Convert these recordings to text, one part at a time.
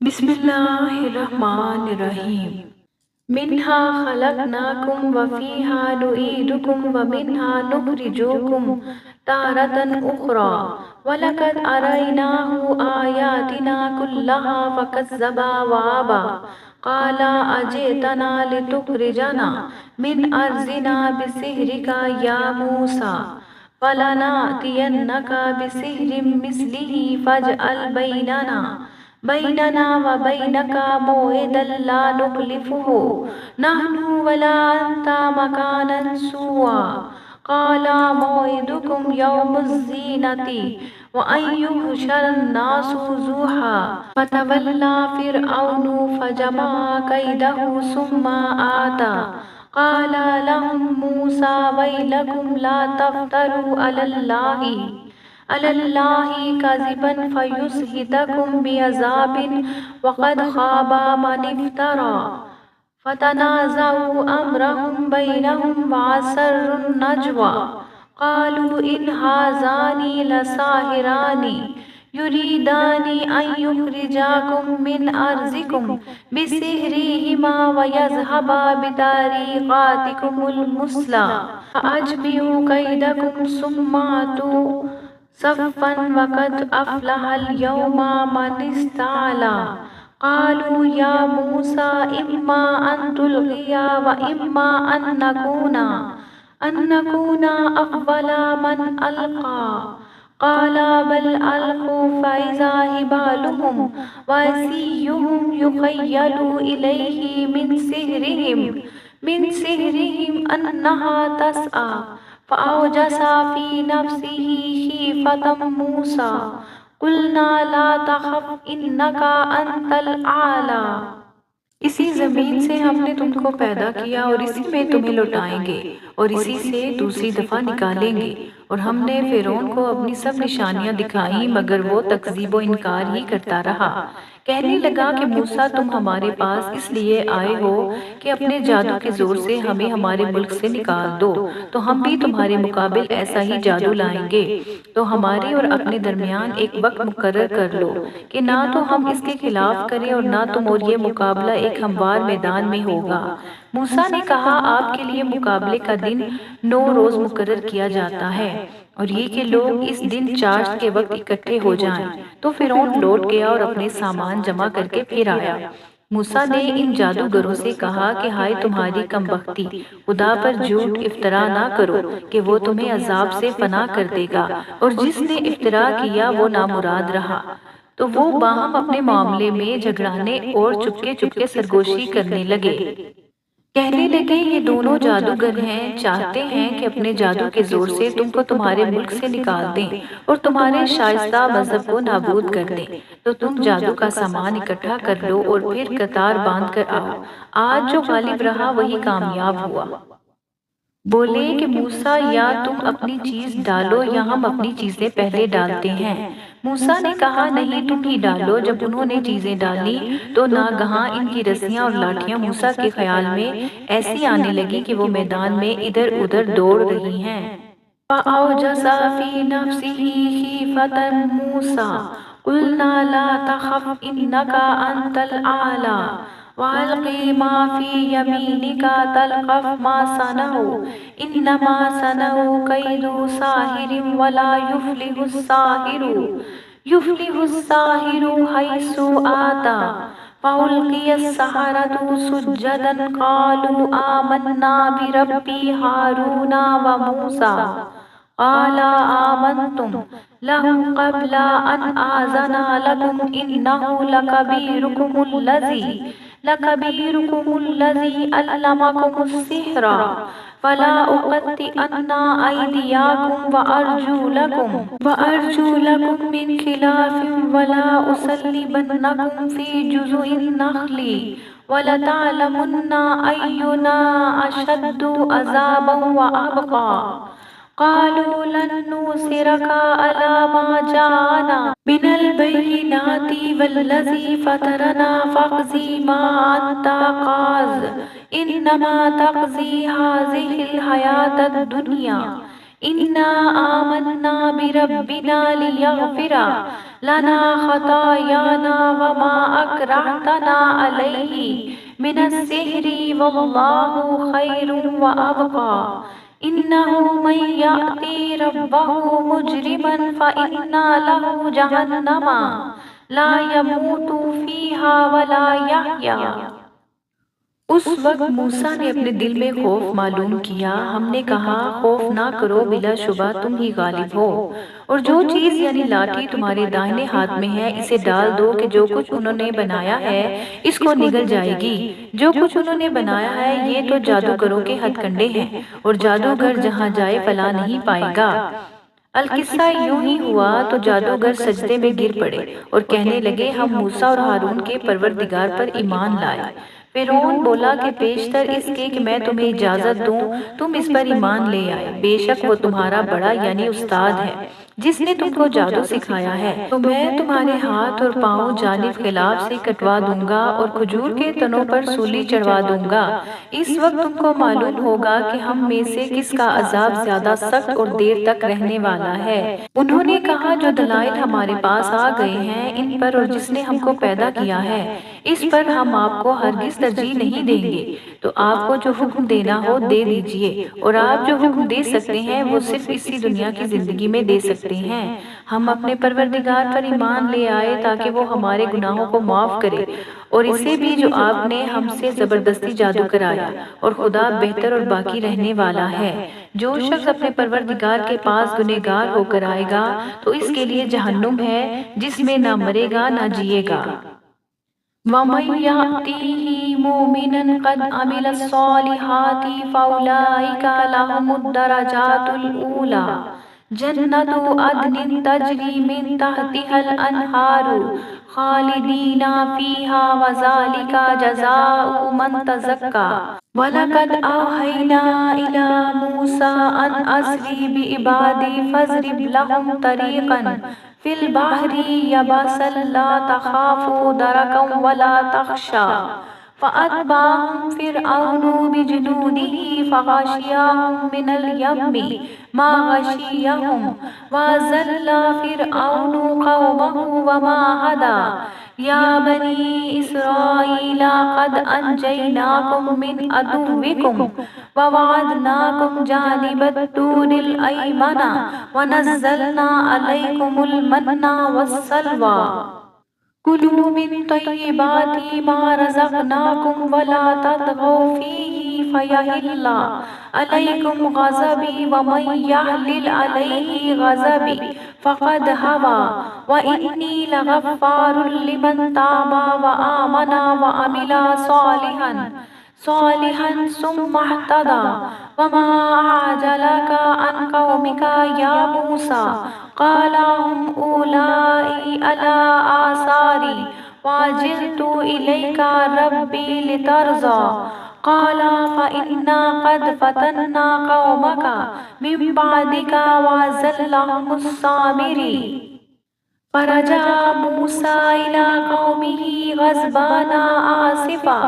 بسم اللہ الرحمن الرحیم منہا خلقناکم وفیہا نعیدکم ومنہا نخرجوکم تارة اخرى وَلَقَدْ أَرَيْنَاهُ آيَاتِنَا كُلَّهَا فَكَذَّبَ وَأَبَى قَالَ أَجِئْتَنَا لِتُخْرِجَنَا مِنْ أَرْضِنَا بِسِحْرِكَ يَا مُوسَى فَلَنَأْتِيَنَّكَ بِسِحْرٍ مِثْلِهِ فَاجْعَلْ بيننا وبينك موعدا لا نخلفه نحن ولا أنت مكانا سوى قال موعدكم يوم الزينة وأن يحشر الناس ضحى فتولى فرعون فجمع كيده ثم آتى قال لهم موسى ويلكم لا تفتروا على الله كذبا فيسحتكم بعذاب وقد خاب من افترى فتنازعوا أمرهم بينهم وأسروا النجوى قالوا إن هذان لساحران يريدان أن يخرجاكم من أرضكم بسحرهما ويذهبا بطريقتكم المثلى فأجمعوا كيدكم ثم أتوا صفا وقد أفلح اليوم من استعلى قالوا يا موسى إما أن تلقي وإما أن نكون أول من ألقى قال بل ألقوا فإذا حبالهم وعصيهم يخيل إليه من سحرهم أنها تسعى فأوجس في نفسه خيفة موسى قلنا لا تخف إنك أنت الأعلى اسی زمین سے ہم نے تم کو پیدا کیا اور اسی میں تمہیں لوٹائیں گے اور اسی سے دوسری دفعہ نکالیں گے اور ہم نے فرعون کو اپنی سب نشانیاں دکھائیں مگر وہ تکذیب و انکار ہی کرتا رہا کہنے لگا کہ موسیٰ تم ہمارے پاس اس لیے آئے ہو کہ اپنے جادو کے زور سے ہمیں ہمارے ملک سے نکال دو تو ہم بھی تمہارے مقابل ایسا ہی جادو لائیں گے تو ہمارے اور اپنے درمیان ایک وقت مقرر کر لو کہ نہ تو ہم اس کے خلاف کریں اور نہ تم اور یہ مقابلہ ایک ہموار میدان میں ہوگا موسیٰ نے کہا آپ کے لیے مقابلے کا دن 9 روز مقرر کیا جاتا ہے اور یہ کہ لوگ اس دن چاشت کے وقت اکٹھے ہو جائیں تو فرعون لوٹ گیا اور اپنے سامان جمع کر کے پھر آیا موسیٰ نے ان جادوگروں سے کہا کہ ہائے تمہاری کم بختی خدا پر جھوٹ افطرا نہ کرو کہ وہ تمہیں عذاب سے پناہ کر دے گا اور جس نے افطرا کیا وہ نامراد رہا تو وہ باہم اپنے معاملے میں جھگڑانے اور چپکے چپکے سرگوشی کرنے لگے کہنے لگے یہ دونوں جادوگر ہیں چاہتے ہیں کہ اپنے جادو کے زور سے تم کو تمہارے ملک سے نکال دیں اور تمہارے شائستہ مذہب کو نابود کر دیں تو تم جادو کا سامان اکٹھا کر لو اور پھر قطار باندھ کر آؤ آج جو غالب رہا وہی کامیاب ہوا بولے کہ موسیٰ یا تم اپنی چیز ڈالو یا ہم اپنی چیزیں پہلے ڈالتے ہیں موسیٰ نے کہا نہیں تم ہی ڈالو جب انہوں نے چیزیں ڈالی تو ناگہاں ان کی رسیاں اور لاٹھیاں موسیٰ کے خیال میں ایسی آنے لگی کہ وہ میدان میں ادھر ادھر دوڑ رہی ہیں فَأَوْجَسَ فِي نَفْسِهِ خِيفَةً مُوسَىٰ قُلْنَا لَا تَخَفْ إِنَّكَ أَنْتَ الْأَعْلَىٰ وَأَلْقِ مَا فِي يَمِينِكَ تَلْقَفْ مَا صَنَعُوا إِنَّمَا صَنَعُوا كَيْدُ سَاحِرٍ وَلَا يُفْلِحُ السَّاحِرُ حَيْثُ أَتَى فَأُلْقِيَ السَّحَرَةُ سُجَّدًا قَالُوا آمَنَّا بِرَبِّ هَارُونَ وَمُوسَىٰ قَالَ آمَنْتُمْ لَهُ قَبْلَ أَنْ آذَنَ لَكُمْ إِنَّهُ لَكَبِيرُكُمُ الَّذِي عَلَّمَكُمُ السِّحْرَ فَلَا أُقَطِّعَنَّ أَيْدِيَكُمْ وَأَرْجُلَكُمْ مِنْ خِلَافٍ وَلَا أُصَلِّبَنَّكُمْ فِي جُذُوعِ النَّخْلِ وَلَتَعْلَمُنَّ أَيُّنَا أَشَدُّ عَذَابًا وَأَبْقَىٰ قالوا لن نؤثرك على ما جاءنا من البينات والذي فطرنا فاقضِ ما أنت قاضٍ إنما تقضي هذه الحياة الدنيا إنا آمنا بربنا لنا خطايانا وما أكرهتنا عليه من السحر والله خير وأبقى إنه من يأتي ربه مجرما فإن له جهنم لا يموت فيها ولا يحيا۔ اس وقت موسیٰ نے اپنے دل میں خوف معلوم کیا۔ ہم نے کہا خوف نہ کرو، بلا شبہ تم ہی غالب ہو، اور جو چیز یعنی لاٹھی تمہارے دائیں ہاتھ میں ہے اسے ڈال دو کہ جو کچھ انہوں نے بنایا ہے اس کو نگل جائے گی۔ جو کچھ انہوں نے بنایا ہے یہ تو جادوگروں کے ہتھ کنڈے ہیں، اور جادوگر جہاں جائے فلاح نہیں پائے گا۔ القصہ یوں ہی ہوا تو جادوگر سجدے میں گر پڑے اور کہنے لگے ہم موسیٰ اور ہارون کے پروردگار پر ایمان لائے۔ فرعون بولا کہ پیشتر اس کے کہ میں تمہیں اجازت دوں تم اس پر ایمان لے آئے، بے شک وہ تمہارا بڑا یعنی استاد ہے جس نے تم کو جادو سکھایا ہے، تو میں تمہارے ہاتھ اور پاؤں جانب خلاف سے کٹوا دوں گا اور کھجور کے تنوں پر سولی چڑھوا دوں گا۔ اس وقت تم کو معلوم ہوگا کہ ہم میں سے کس کا عذاب زیادہ سخت اور دیر تک رہنے والا ہے۔ انہوں نے کہا جو دلائل ہمارے پاس آ گئے ہیں ان پر اور جس نے ہم کو پیدا کیا ہے اس پر ہم آپ کو ہرگز ترجیح نہیں دیں گے، تو آپ کو جو حکم دینا ہو دے دیجئے، اور آپ جو حکم دے سکتے ہیں وہ صرف اسی دنیا کی زندگی میں دے سکتے ہیں۔ ہم اپنے پروردگار پر ایمان لے آئے تاکہ وہ ہمارے گناہوں کو معاف کرے، اور اسے بھی جو آپ نے ہم سے زبردستی جادو کرایا، اور خدا بہتر اور باقی رہنے والا ہے۔ جو شخص اپنے پروردگار کے پاس گنہگار ہو کر آئے گا تو اس کے لیے جہنم ہے جس میں نہ مرے گا نہ جیے گا۔ وَمَن يَأْتِهِ مُؤْمِنًا قَدْ عَمِلَ الصَّالِحَاتِ فَأُولَٰئِكَ لَهُمُ الدَّرَجَاتُ الْأُولَىٰ جَنَّةُ عَدْنٍ تَجْرِي مِن تَحْتِهَا الْأَنْهَارُ خَالِدِينَ فِيهَا وَذَٰلِكَ جَزَاءُ مَن تَزَكَّىٰ۔ وَلَقَدْ أَوْحَيْنَا إِلَىٰ مُوسَىٰ أَنْ أَسْرِ بِعِبَادِي فَاضْرِبْ لَهُمْ طَرِيقًا فِي الْبَحْرِ يَبَسًا لَّا تَخَافُ دَرَكًا وَلَا تَخْشَىٰ فَأَتْبَعَهُمْ فِرْعَوْنُ بِجُنُودِهِ فَغَشِيَهُم مِّنَ الْيَمِّ مَا غَشِيَهُمْ وَأَضَلَّ فِرْعَوْنُ قَوْمَهُ وَمَا هَدَىٰ يَا بَنِي إِسْرَائِيلَ قَدْ أَنجَيْنَاكُم مِّنْ عَدُوِّكُمْ وَوَعَدْنَاكُمْ جَانِبَ الطُّورِ الْأَيْمَنَ وَنَزَّلْنَا عَلَيْكُمُ الْمَنَّ وَالسَّلْوَىٰ كُلُوا مِن طَيِّبَاتِ مَا رَزَقْنَاكُمْ وَلَا تَطْغَوْا فِيهِ فَيَحِلَّ عَلَيْكُمْ غَضَبِي وَمَن يَحْلِلْ عَلَيْهِ غَضَبِي فَقَدْ هَوَىٰ وَإِنِّي لَغَفَّارٌ لِّمَن تَابَ وَآمَنَ وَعَمِلَ صَالِحًا ثُمَّ اهْتَدَىٰ وَمَا أَعْجَلَكَ عَن قَوْمِكَ يَا مُوسَىٰ قَالَ هُمْ أُولَٰئِكَ عَلَىٰ آثَارِي وَعَجِلْتُ إِلَيْكَ رَبِّي لِتَرْضَىٰ قَالَ فَإِنَّا قَدْ فَتَنَّا قَوْمَكَ مِن بَعْدِكَ وَأَضَلَّهُمُ السَّامِرِيُّ۔ فَرَجَعَ مُوسَىٰ إِلَىٰ قَوْمِهِ غَضْبَانَ آسِفًا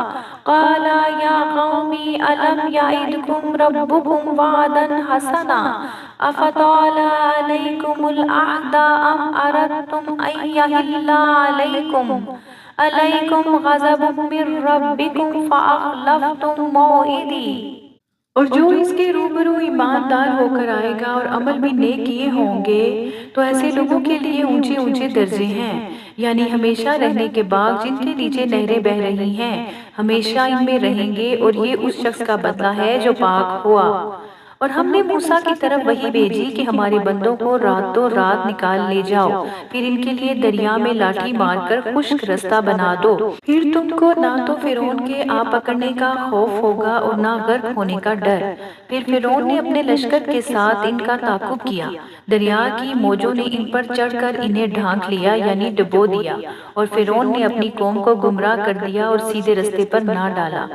قَالَ يَا قَوْمِ أَلَمْ يَعِدْكُمْ رَبُّكُمْ وَعْدًا حَسَنًا أَفَطَالَ عَلَيْكُمُ الْعَهْدُ أَمْ أَرَدتُّمْ أَن يَحِلَّ عَلَيْكُمْ غَضَبٌ مِّن رَّبِّكُمْ فَأَخْلَفْتُم مَّوْعِدِي۔ اور جو اس کے روبرو ایماندار ہو کر آئے گا اور عمل بھی نیک کیے ہوں گے تو ایسے لوگوں کے لیے اونچے اونچے درجے ہیں، یعنی ہمیشہ رہنے کے باغ جن کے نیچے نہریں بہ رہی ہیں، ہمیشہ ان میں رہیں گے، اور یہ اس شخص کا بدلہ ہے جو پاک ہوا۔ اور ہم نے موسیٰ کی طرف وحی بھیجی کہ ہمارے بندوں کو راتوں رات نکال لے جاؤ، پھر ان کے لیے دریا میں لاٹھی مار کر خشک رستہ بنا دو، پھر تم کو نہ تو فرعون کے آ پکڑنے کا خوف ہوگا اور نہ غرق ہونے کا ڈر۔ پھر فرعون نے اپنے لشکر کے ساتھ ان کا تعاقب کیا، دریا کی موجوں نے ان پر چڑھ کر انہیں ڈھانک لیا یعنی ڈبو دیا، اور فرعون نے اپنی قوم کو گمراہ کر دیا اور سیدھے رستے پر نہ ڈالا۔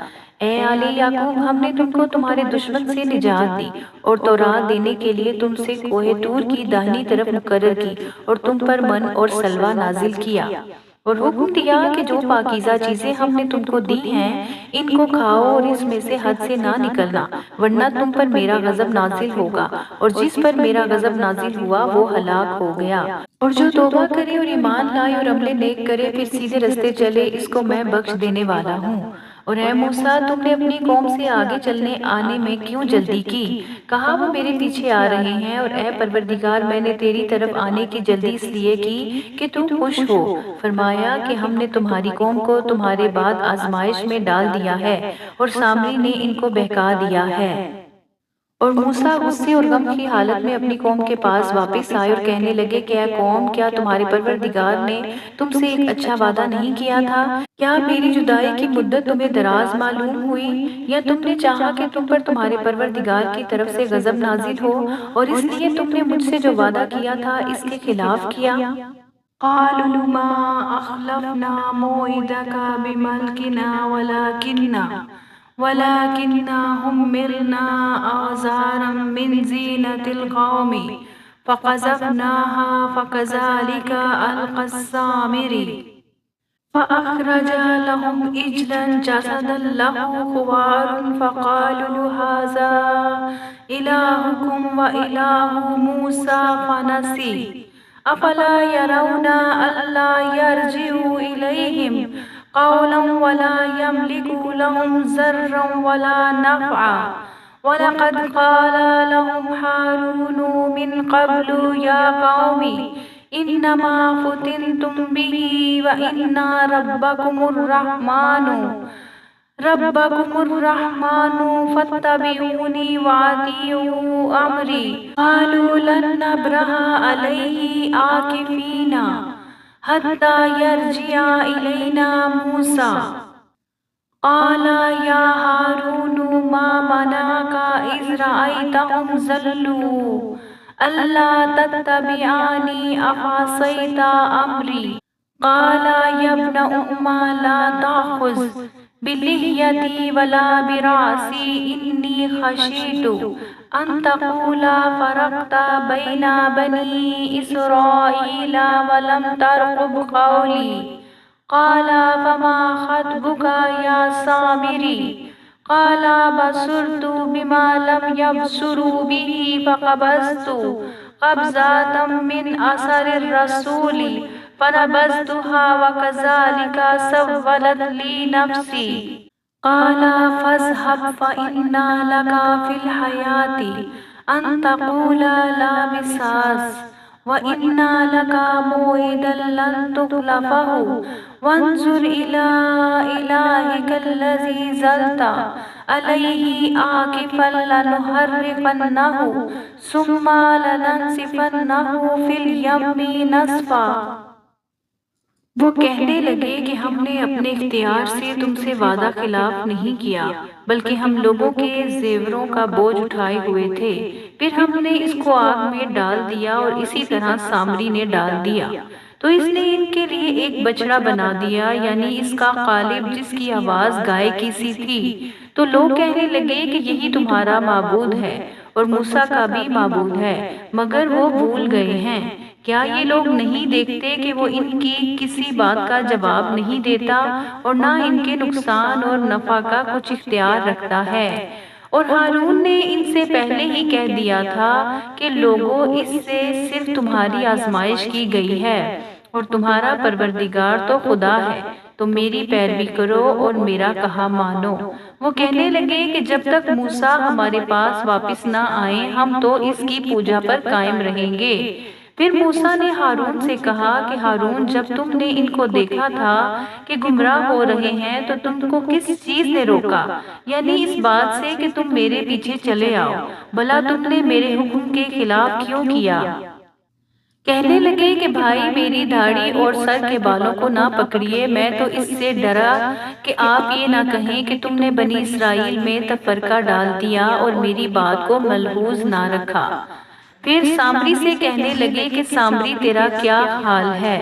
اے آل یعقوب، ہم نے تم کو تمہارے دشمن سے نجات دی اور تورات دینے کے لیے تم سے کوہ طور کی داہنی طرف مقرر کی، اور تم پر من اور سلوہ نازل کیا۔ اور حکم دیا کہ جو پاکیزہ چیزیں ہم نے تم کو دی ہیں ان کو کھاؤ اور اس میں سے حد سے نہ نکلنا، ورنہ تم پر میرا غضب نازل ہوگا، اور جس پر میرا غضب نازل ہوا وہ ہلاک ہو گیا۔ اور جو توبہ کرے اور ایمان لائے اور عمل نیک کرے پھر سیدھے رستے چلے، اس کو میں بخش دینے والا ہوں۔ اور اے موسیٰ، تم نے اپنی قوم سے آگے چلنے آنے میں کیوں جلدی کی؟ کہا وہ میرے پیچھے آ رہے ہیں، اور اے پروردگار میں نے تیری طرف آنے کی جلدی اس لیے کی کہ تو خوش ہو۔ فرمایا کہ ہم نے تمہاری قوم کو تمہارے بعد آزمائش میں ڈال دیا ہے اور سامری نے ان کو بہکا دیا ہے۔ اور موسیٰ غصے اور غم کی حالت میں اپنی قوم کے پاس واپس آئے اور کہنے لگے کہ اے قوم، کیا تمہارے پروردگار نے تم سے ایک اچھا وعدہ نہیں کیا تھا؟ کیا میری جدائی کی مدت تمہیں دراز معلوم ہوئی، یا تم نے چاہا کہ تم پر تمہارے پروردگار کی طرف سے غضب نازل ہو اور اس لیے تم نے مجھ سے جو وعدہ کیا تھا اس کے خلاف کیا؟ قالوا ما أخلفنا موعدك بملكنا ولكننا حملنا أوزارا من زينة القوم فقذفناها فكذلك ألقى السامري فأخرج لهم عجلا جسدا له خوار فقالوا هذا إلهكم وإله موسى فنسي أفلا يرون ألا يرجع إليهم قولا ولا يملك لهم ضرا ولا نفعا ولقد قال لهم هارون من قبل يا قوم إنما فتنتم به وإن ربكم الرحمن فاتبعوني وأطيعوا أمري قالوا لن نبرح عليه عاكفين حتى يرجع إلينا موسى قال يا هارون ما منعك إذ رأيتهم ضلوا ألا تتبعني أفعصيت أمري قال يا ابن أم لا تأخذ بلحيتي ولا برأسي إني خشيت أن تقول فرقت بين بني إسرائيل ولم ترقب قولي قال فما خطبك يا سامري قال بصرت بما لم يبصروا به فقبضت قبضة من أثر الرسول فنبذتها وكذلك سولت لي نفسي قال فاذهب فإن لك في الحياة أن تقول لا مساس وإن لك موعدا لن تخلفه وانظر إلى إلهك الذي ظلت عليه عاكفا لنحرقنه ثم لننسفنه في اليم نسفا۔ وہ کہنے لگے کہ ہم نے اپنے اختیار سے تم سے وعدہ خلاف نہیں کیا، بلکہ ہم لوگوں کے زیوروں کا بوجھ اٹھائے ہوئے تھے، پھر ہم نے اس کو آگ میں ڈال دیا اور اسی طرح سامری نے ڈال دیا، تو اس نے ان کے لیے ایک بچڑا بنا دیا، یعنی اس کا قالب جس کی آواز گائے کی سی تھی۔ تو لوگ کہنے لگے کہ یہی تمہارا معبود ہے اور موسیٰ کا بھی معبود ہے، مگر وہ بھول گئے ہیں۔ کیا یہ لوگ نہیں دیکھتے کہ وہ ان کی کسی بات کا جواب نہیں دیتا اور نہ ان کے نقصان اور نفع کا کچھ اختیار رکھتا ہے؟ اور ہارون نے ان سے پہلے ہی کہہ دیا تھا کہ لوگوں، اس سے صرف تمہاری آزمائش کی گئی ہے اور تمہارا پروردگار تو خدا ہے، تم میری پیروی کرو اور میرا کہا مانو۔ وہ کہنے لگے کہ جب تک موسیٰ ہمارے پاس واپس نہ آئیں ہم تو اس کی پوجا پر قائم رہیں گے۔ پھر موسیٰ نے ہارون سے کہا کہ ہارون، جب تم نے ان کو دیکھا تھا کہ گمراہ ہو رہے ہیں تو تم کو کس چیز نے روکا، یعنی اس بات سے کہ تم میرے پیچھے چلے آؤ، بھلا تم نے میرے حکم کے خلاف کیوں کیا؟ کہنے لگے کہ بھائی، میری داڑھی اور سر کے بالوں کو نہ پکڑیے، میں تو اس سے ڈرا کہ آپ یہ نہ کہیں کہ تم نے بنی اسرائیل میں تفرقہ ڈال دیا اور میری بات کو ملحوظ نہ رکھا۔ پھر سامری سے کہنے لگے کہ سامری، تیرا کیا حال ہے؟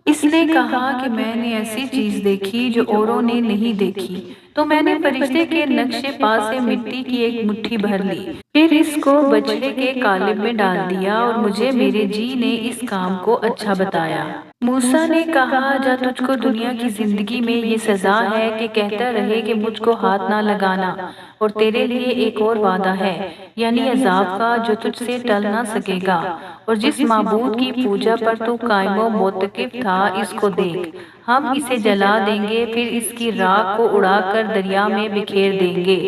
اس نے کہا کہ میں نے ایسی چیز دیکھی جو اوروں نے نہیں دیکھی، تو میں نے فرشتے کے نقش پا سے مٹی کی ایک مٹھی بھر لی، پھر اس کو بچڑے کے قالب میں ڈال دیا اور مجھے میرے جی نے اس کام کو اچھا بتایا۔ موسیٰ نے کہا جا تجھ کو دنیا کی زندگی میں یہ سزا ہے کہ کہتا رہے کہ مجھ کو ہاتھ نہ لگانا، اور تیرے لیے ایک اور وعدہ ہے، یعنی عذاب کا جو تجھ سے ٹل نہ سکے گا، اور جس معبود کی پوجا پر تو قائم و معتکف تھا اس کو دیکھ، ہم اسے جلا دیں گے پھر اس کی راکھ کو اڑا کر دریا میں بکھیر دیں گے۔